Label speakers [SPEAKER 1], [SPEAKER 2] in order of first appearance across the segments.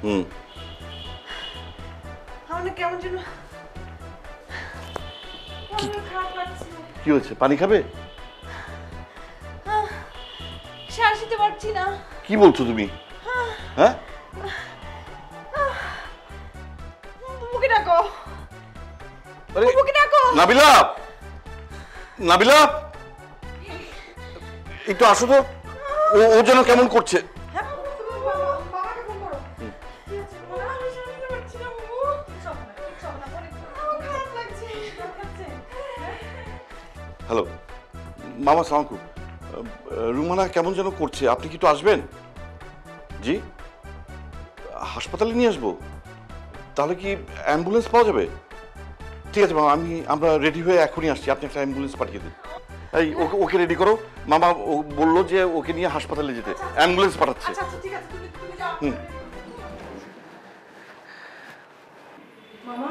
[SPEAKER 1] হুম।
[SPEAKER 2] আমার না কেমন যেন খারাপ লাগছে।
[SPEAKER 1] কি হয়েছে? পানি খাবে?
[SPEAKER 2] শ্বাস নিতে পারছি না।
[SPEAKER 1] কি বলছো তুমি? হ্যাঁ,
[SPEAKER 2] মুখে ডাকো।
[SPEAKER 1] আরে
[SPEAKER 2] মুখে ডাকো।
[SPEAKER 1] নাবিলা, নাবিলা, একটু আসো তো। ও যেন কেমন করছে। হ্যালো মামা, সালাম আলাইকুম। রুমানা কেমন যেন করছে, আপনি কি একটু আসবেন? জি, হাসপাতালে নিয়ে আসবো? তাহলে কি অ্যাম্বুলেন্স পাওয়া যাবে? ঠিক আছে মামা, আমরা রেডি হয়ে এখনই আসছি, আপনি একটা অ্যাম্বুলেন্স পাঠিয়ে দিন। এই ওকে রেডি করো। মামা ও বললো যে ওকে নিয়ে হাসপাতালে যেতে, অ্যাম্বুলেন্স পাঠাচ্ছে। হুম।
[SPEAKER 2] মামা,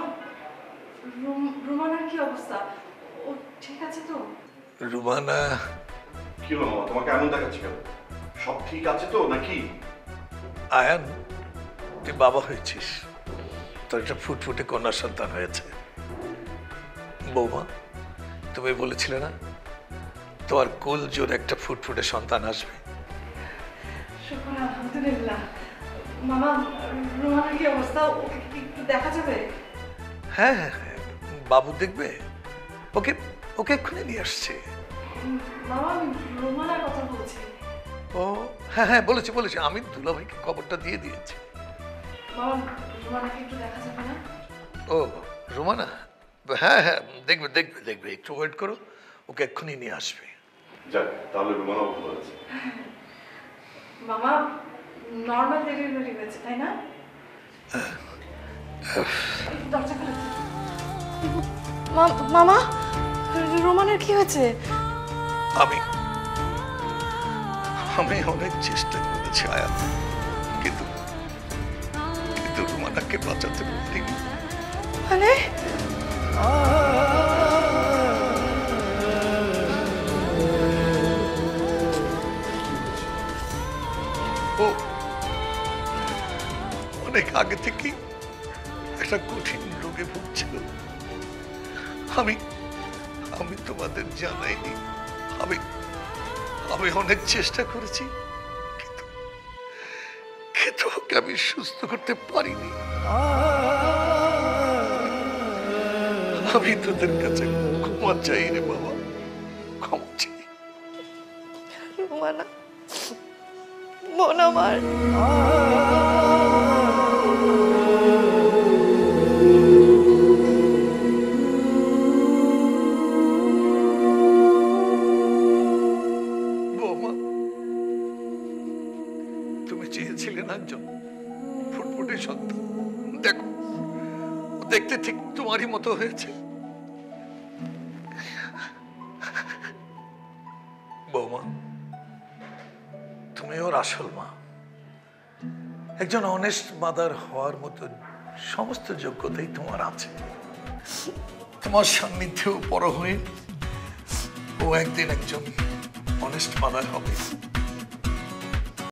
[SPEAKER 2] রুমানার কি অবস্থা? ও ঠিক আছে তো?
[SPEAKER 3] রুমানা,
[SPEAKER 1] কি হলো মামা, তোমাকে এমন দেখাচ্ছে কেন? সব ঠিক আছে তো নাকি?
[SPEAKER 3] আয়ান, তুই বাবা হয়েছিস, তোর একটা ফুটফুটে কন্যা সন্তান হয়েছে। বৌমা, তুমি বলেছিলে না তোমার কোল জোর একটা ফুটফুটে সন্তান আসবে?
[SPEAKER 2] শুকর আলহামদুলিল্লাহ। মামা, রুমানার কি অবস্থা? ওকে কি দেখা যাবে?
[SPEAKER 3] হ্যাঁ হ্যাঁ হ্যাঁ, বাবু দেখবে, ওকে ওকে এক্ষুনি নিয়ে আসছে।
[SPEAKER 2] মামা, আমি রুমানার কথা বলছি।
[SPEAKER 3] ও হ্যাঁ হ্যাঁ, বলেছি, আমি দুলাভাইকে খবরটা দিয়ে দিয়েছি।
[SPEAKER 2] মামা, রুমানাকে একটু দেখা যাবে না?
[SPEAKER 3] ও রুমানা, হ্যাঁ হ্যাঁ, দেখবে, একটু ওয়েট করো, ওকে এক্ষুনি নিয়ে আসবে।
[SPEAKER 1] যাক, তাহলে রুমানাও ভালো আছে।
[SPEAKER 2] মামা, নর্মাল ডেলিভারি হয়েছে তাই না? দরজা খুলে দিন। মামা, রোমানের কি হয়েছে?
[SPEAKER 3] আমি অনেক চেষ্টা করেছি আয়াত, কিন্তু রুমানাকে বাঁচাতে পারিনি।
[SPEAKER 2] মানে?
[SPEAKER 3] ও অনেক আগে থেকেই একটা কঠিন রোগে ভুগছিল। আমি তোমাদের জানাইনি। আমি অনেক চেষ্টা করেছি, কিন্তু ওকে আমি সুস্থ করতে পারিনি। আমি তোদের কাছে ক্ষমা চাই রে বাবা, ক্ষমা চাই।
[SPEAKER 2] রোমানা, বোন আমার।
[SPEAKER 3] বৌমা, তুমি চেয়েছিলে না একজন ফুটফুটে সন্তান, দেখো দেখতে ঠিক তোমারই মতো হয়েছে। বৌমা, তুমি ওর আসল মা। একজন অনেস্ট মাদার হওয়ার মতো সমস্ত যোগ্যতাই তোমার আছে। তোমার সান্নিধ্যেও বড় হয়ে ও একদিন একজন অনেস্ট মাদার হবে।